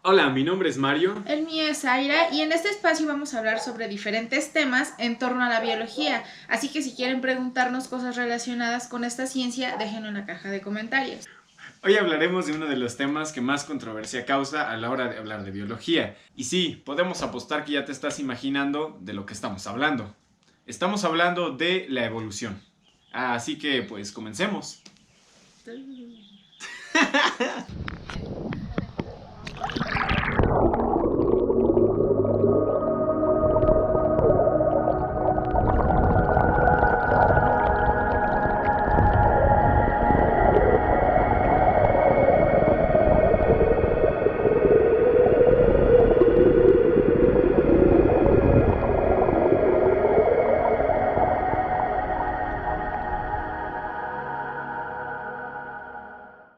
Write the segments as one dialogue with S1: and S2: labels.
S1: Hola, mi nombre es Mario.
S2: El mío es Zaira y en este espacio vamos a hablar sobre diferentes temas en torno a la biología, así que si quieren preguntarnos cosas relacionadas con esta ciencia, déjenlo en la caja de comentarios.
S1: Hoy hablaremos de uno de los temas que más controversia causa a la hora de hablar de biología. Y sí, podemos apostar que ya te estás imaginando de lo que estamos hablando. Estamos hablando de la evolución. Así que, pues, comencemos.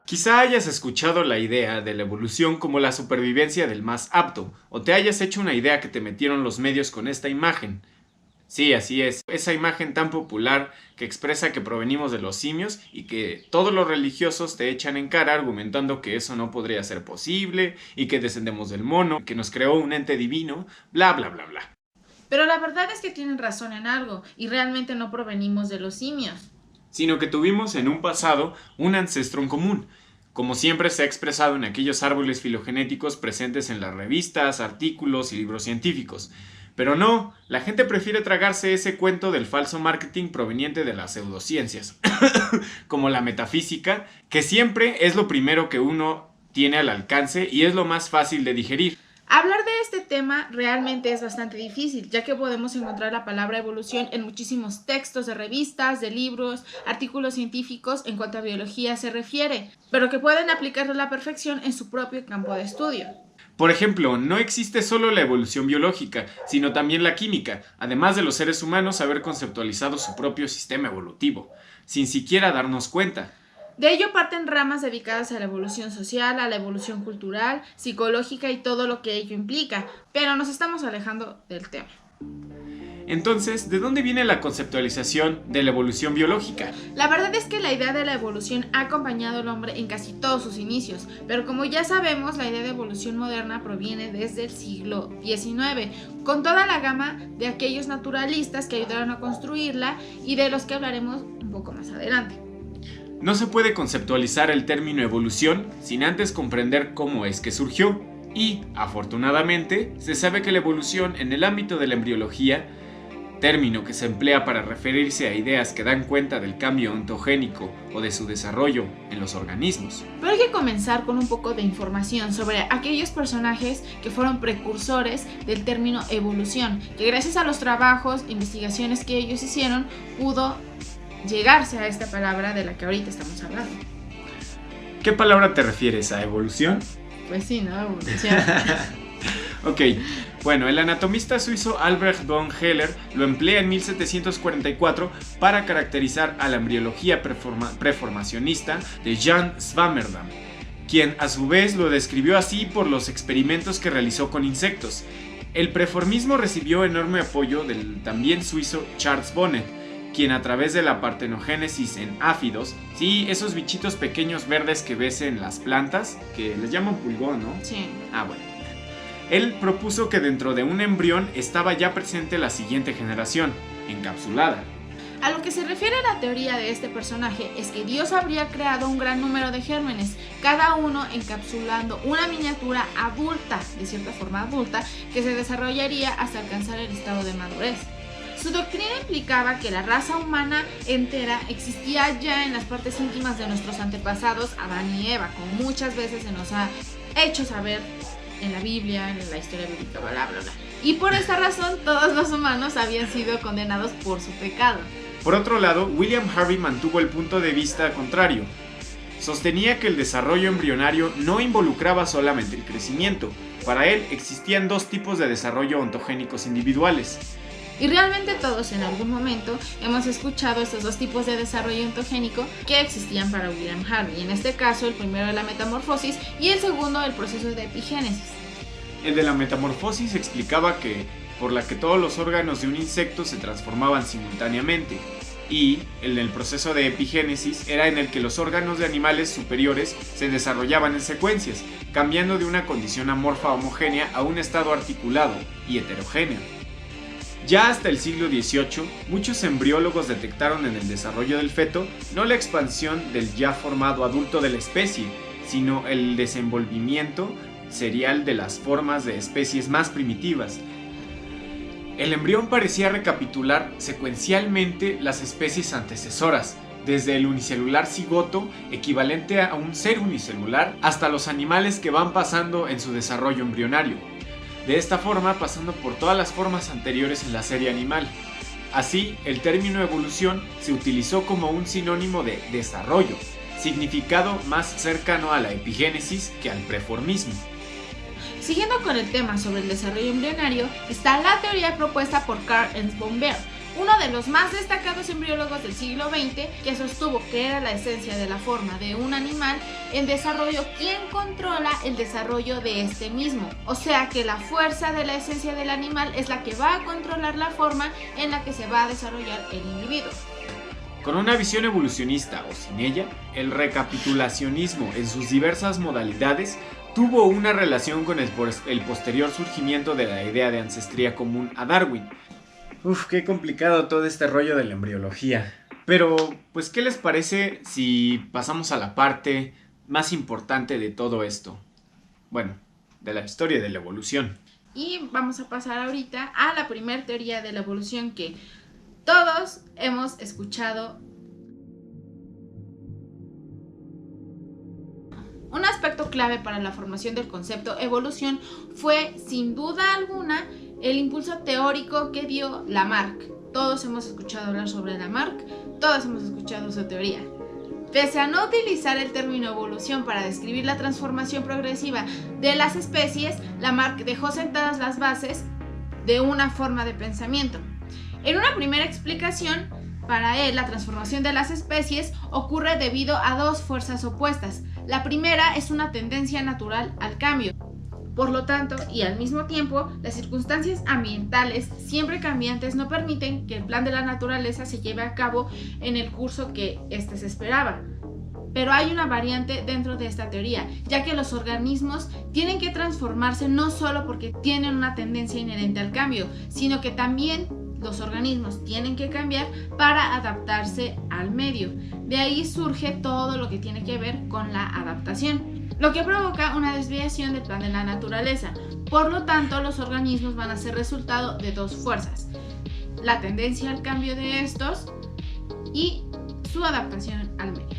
S1: Quizá hayas escuchado la idea de la evolución como la supervivencia del más apto, o te hayas hecho una idea que te metieron los medios con esta imagen. Sí, así es, esa imagen tan popular que expresa que provenimos de los simios y que todos los religiosos te echan en cara argumentando que eso no podría ser posible y que descendemos del mono, que nos creó un ente divino, bla bla bla bla.
S2: Pero la verdad es que tienen razón en algo, y realmente no provenimos de los simios.
S1: Sino que tuvimos en un pasado un ancestro en común, como siempre se ha expresado en aquellos árboles filogenéticos presentes en las revistas, artículos y libros científicos. Pero no, la gente prefiere tragarse ese cuento del falso marketing proveniente de las pseudociencias, como la metafísica, que siempre es lo primero que uno tiene al alcance y es lo más fácil de digerir.
S2: Hablar de este tema realmente es bastante difícil, ya que podemos encontrar la palabra evolución en muchísimos textos de revistas, de libros, artículos científicos en cuanto a biología se refiere, pero que pueden aplicarse a la perfección en su propio campo de estudio.
S1: Por ejemplo, no existe solo la evolución biológica, sino también la química, además de los seres humanos haber conceptualizado su propio sistema evolutivo, sin siquiera darnos cuenta.
S2: De ello parten ramas dedicadas a la evolución social, a la evolución cultural, psicológica y todo lo que ello implica, pero nos estamos alejando del tema.
S1: Entonces, ¿de dónde viene la conceptualización de la evolución biológica?
S2: La verdad es que la idea de la evolución ha acompañado al hombre en casi todos sus inicios, pero como ya sabemos, la idea de evolución moderna proviene desde el siglo XIX, con toda la gama de aquellos naturalistas que ayudaron a construirla y de los que hablaremos un poco más adelante.
S1: No se puede conceptualizar el término evolución sin antes comprender cómo es que surgió. Y, afortunadamente, se sabe que la evolución en el ámbito de la embriología, término que se emplea para referirse a ideas que dan cuenta del cambio ontogénico o de su desarrollo en los organismos.
S2: Pero hay que comenzar con un poco de información sobre aquellos personajes que fueron precursores del término evolución, que gracias a los trabajos, investigaciones que ellos hicieron, pudo llegarse a esta palabra de la que ahorita estamos hablando.
S1: ¿Qué palabra te refieres? ¿A evolución?
S2: Pues sí, ¿no? Evolución.
S1: Ok, bueno, el anatomista suizo Albrecht von Heller lo emplea en 1744 para caracterizar a la embriología preformacionista de Jan Swammerdam, quien a su vez lo describió así por los experimentos que realizó con insectos. El preformismo recibió enorme apoyo del también suizo Charles Bonnet, quien a través de la partenogénesis en áfidos, sí, esos bichitos pequeños verdes que ves en las plantas, que les llaman pulgón, ¿no?
S2: Sí.
S1: Bueno. Él propuso que dentro de un embrión estaba ya presente la siguiente generación, encapsulada.
S2: A lo que se refiere a la teoría de este personaje es que Dios habría creado un gran número de gérmenes, cada uno encapsulando una miniatura adulta, de cierta forma adulta, que se desarrollaría hasta alcanzar el estado de madurez. Su doctrina implicaba que la raza humana entera existía ya en las partes íntimas de nuestros antepasados, Adán y Eva, como muchas veces se nos ha hecho saber en la Biblia, en la historia bíblica, bla bla bla. Y por esta razón todos los humanos habían sido condenados por su pecado.
S1: Por otro lado, William Harvey mantuvo el punto de vista contrario. Sostenía que el desarrollo embrionario no involucraba solamente el crecimiento. Para él existían dos tipos de desarrollo ontogénicos individuales.
S2: Y realmente todos en algún momento hemos escuchado estos dos tipos de desarrollo ontogénico que existían para William Harvey. En este caso, el primero la metamorfosis y el segundo el proceso de epigénesis.
S1: El de la metamorfosis explicaba que por la que todos los órganos de un insecto se transformaban simultáneamente. y en el proceso de epigénesis era en el que los órganos de animales superiores se desarrollaban en secuencias, cambiando de una condición amorfa homogénea a un estado articulado y heterogéneo. Ya hasta el siglo XVIII, muchos embriólogos detectaron en el desarrollo del feto no la expansión del ya formado adulto de la especie, sino el desenvolvimiento serial de las formas de especies más primitivas. El embrión parecía recapitular secuencialmente las especies antecesoras, desde el unicelular cigoto, equivalente a un ser unicelular, hasta los animales que van pasando en su desarrollo embrionario. De esta forma, pasando por todas las formas anteriores en la serie animal. Así, el término evolución se utilizó como un sinónimo de desarrollo, significado más cercano a la epigénesis que al preformismo.
S2: Siguiendo con el tema sobre el desarrollo embrionario, está la teoría propuesta por Carl Ernst von Baer, uno de los más destacados embriólogos del siglo XX, que sostuvo que era la esencia de la forma de un animal en desarrollo quien controla el desarrollo de este mismo. O sea que la fuerza de la esencia del animal es la que va a controlar la forma en la que se va a desarrollar el individuo.
S1: Con una visión evolucionista o sin ella, el recapitulacionismo en sus diversas modalidades tuvo una relación con el posterior surgimiento de la idea de ancestría común a Darwin. Qué complicado todo este rollo de la embriología. Pero, pues, ¿qué les parece si pasamos a la parte más importante de todo esto? Bueno, de la historia de la evolución.
S2: Y vamos a pasar ahorita a la primera teoría de la evolución que todos hemos escuchado. Un aspecto clave para la formación del concepto evolución fue, sin duda alguna, el impulso teórico que dio Lamarck. Todos hemos escuchado hablar sobre Lamarck, todos hemos escuchado su teoría. Pese a no utilizar el término evolución para describir la transformación progresiva de las especies, Lamarck dejó sentadas las bases de una forma de pensamiento. En una primera explicación, para él la transformación de las especies ocurre debido a dos fuerzas opuestas. La primera es una tendencia natural al cambio. Por lo tanto, y al mismo tiempo, las circunstancias ambientales, siempre cambiantes, no permiten que el plan de la naturaleza se lleve a cabo en el curso que éste se esperaba. Pero hay una variante dentro de esta teoría, ya que los organismos tienen que transformarse no solo porque tienen una tendencia inherente al cambio, sino que también los organismos tienen que cambiar para adaptarse al medio. De ahí surge todo lo que tiene que ver con la adaptación, lo que provoca una desviación del plan de la naturaleza. Por lo tanto, los organismos van a ser resultado de dos fuerzas: la tendencia al cambio de estos y su adaptación al medio.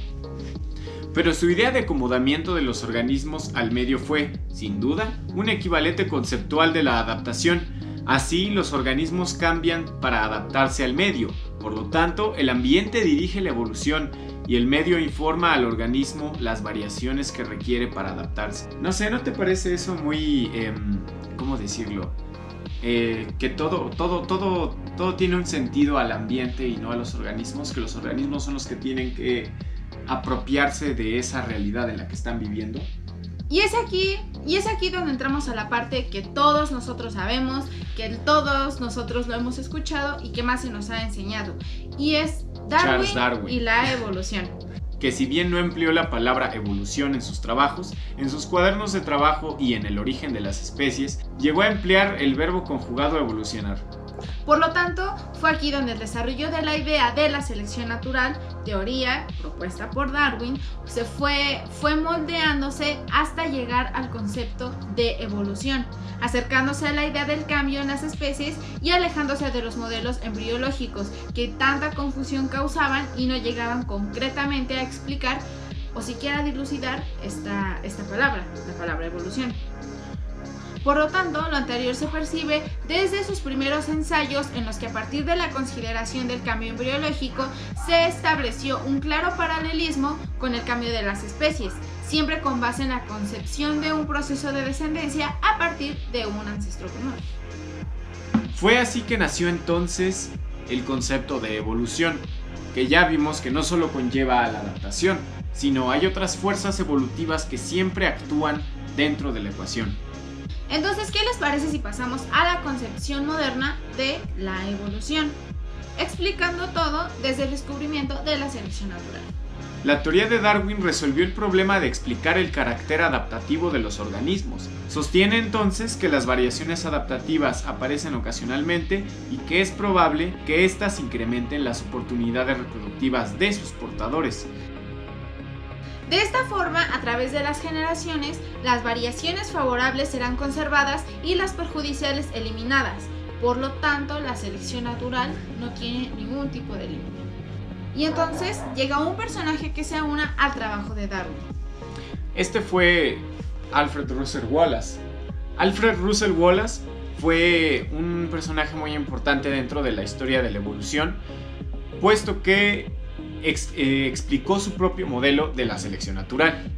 S1: Pero su idea de acomodamiento de los organismos al medio fue, sin duda, un equivalente conceptual de la adaptación. Así, los organismos cambian para adaptarse al medio. Por lo tanto, el ambiente dirige la evolución y el medio informa al organismo las variaciones que requiere para adaptarse. No sé, ¿no te parece eso muy... ¿cómo decirlo? Que todo tiene un sentido al ambiente y no a los organismos, que los organismos son los que tienen que apropiarse de esa realidad en la que están viviendo.
S2: Y es aquí donde entramos a la parte que todos nosotros sabemos, que todos nosotros lo hemos escuchado y que más se nos ha enseñado, y es Darwin y la evolución.
S1: Que si bien no empleó la palabra evolución en sus trabajos, en sus cuadernos de trabajo y en El origen de las especies, llegó a emplear el verbo conjugado evolucionar.
S2: Por lo tanto, fue aquí donde el desarrollo de la idea de la selección natural, teoría propuesta por Darwin, se fue moldeándose hasta llegar al concepto de evolución, acercándose a la idea del cambio en las especies y alejándose de los modelos embriológicos que tanta confusión causaban y no llegaban concretamente a explicar o siquiera a dilucidar esta palabra, la palabra evolución. Por lo tanto, lo anterior se percibe desde sus primeros ensayos en los que a partir de la consideración del cambio embriológico se estableció un claro paralelismo con el cambio de las especies, siempre con base en la concepción de un proceso de descendencia a partir de un ancestro común.
S1: Fue así que nació entonces el concepto de evolución, que ya vimos que no solo conlleva a la adaptación, sino hay otras fuerzas evolutivas que siempre actúan dentro de la ecuación.
S2: Entonces, ¿qué les parece si pasamos a la concepción moderna de la evolución? explicando todo desde el descubrimiento de la selección natural.
S1: La teoría de Darwin resolvió el problema de explicar el carácter adaptativo de los organismos. Sostiene entonces que las variaciones adaptativas aparecen ocasionalmente y que es probable que éstas incrementen las oportunidades reproductivas de sus portadores.
S2: De esta forma, a través de las generaciones, las variaciones favorables serán conservadas y las perjudiciales eliminadas. Por lo tanto, la selección natural no tiene ningún tipo de límite. Y entonces llega un personaje que se aúna al trabajo de Darwin.
S1: Este fue Alfred Russel Wallace. Alfred Russel Wallace fue un personaje muy importante dentro de la historia de la evolución, puesto que explicó su propio modelo de la selección natural.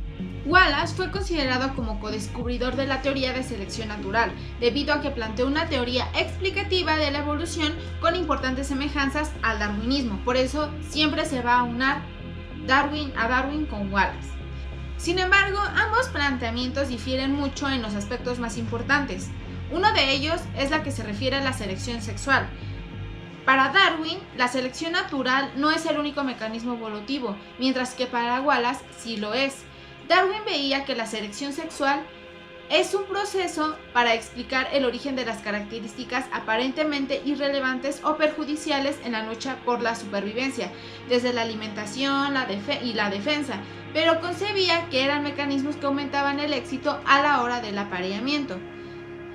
S2: Wallace fue considerado como codescubridor de la teoría de selección natural, debido a que planteó una teoría explicativa de la evolución con importantes semejanzas al darwinismo. Por eso siempre se va a unar a Darwin con Wallace. Sin embargo, ambos planteamientos difieren mucho en los aspectos más importantes. Uno de ellos es la que se refiere a la selección sexual. Para Darwin, la selección natural no es el único mecanismo evolutivo, mientras que para Wallace sí lo es. Darwin veía que la selección sexual es un proceso para explicar el origen de las características aparentemente irrelevantes o perjudiciales en la lucha por la supervivencia, desde la alimentación y la defensa, pero concebía que eran mecanismos que aumentaban el éxito a la hora del apareamiento.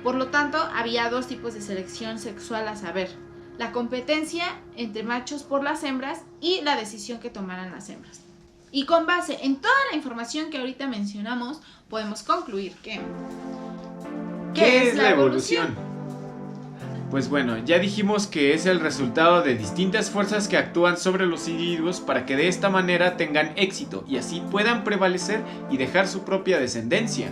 S2: Por lo tanto, había dos tipos de selección sexual a saber: la competencia entre machos por las hembras y la decisión que tomaran las hembras. Y con base en toda la información que ahorita mencionamos, podemos concluir que...
S1: ¿Qué es la evolución? Pues bueno, ya dijimos que es el resultado de distintas fuerzas que actúan sobre los individuos para que de esta manera tengan éxito y así puedan prevalecer y dejar su propia descendencia.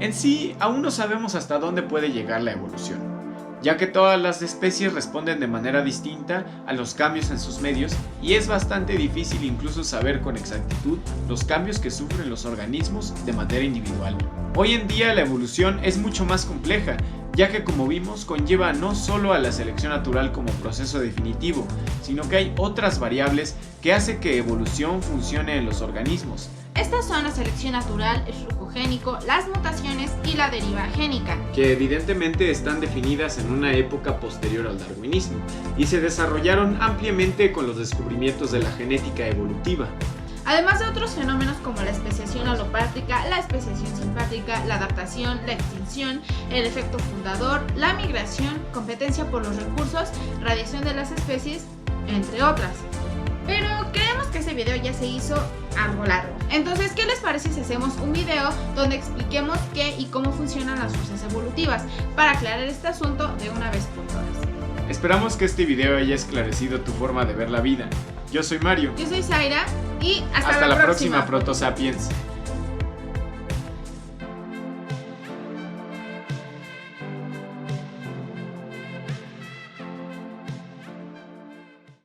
S1: En sí, aún no sabemos hasta dónde puede llegar la evolución, ya que todas las especies responden de manera distinta a los cambios en sus medios y es bastante difícil incluso saber con exactitud los cambios que sufren los organismos de manera individual. Hoy en día la evolución es mucho más compleja, ya que como vimos conlleva no solo a la selección natural como proceso definitivo, sino que hay otras variables que hacen que evolución funcione en los organismos.
S2: Estas son la selección natural, el flujo génico, las mutaciones y la deriva génica,
S1: que evidentemente están definidas en una época posterior al darwinismo y se desarrollaron ampliamente con los descubrimientos de la genética evolutiva.
S2: Además de otros fenómenos como la especiación alopátrica, la especiación simpátrica, la adaptación, la extinción, el efecto fundador, la migración, competencia por los recursos, radiación de las especies, entre otras. Pero creemos que este video ya se hizo algo largo. Entonces, ¿qué les parece si hacemos un video donde expliquemos qué y cómo funcionan las fuerzas evolutivas para aclarar este asunto de una vez por todas?
S1: Esperamos que este video haya esclarecido tu forma de ver la vida. Yo soy Mario.
S2: Yo soy Zaira y hasta
S1: la próxima Proto Sapiens.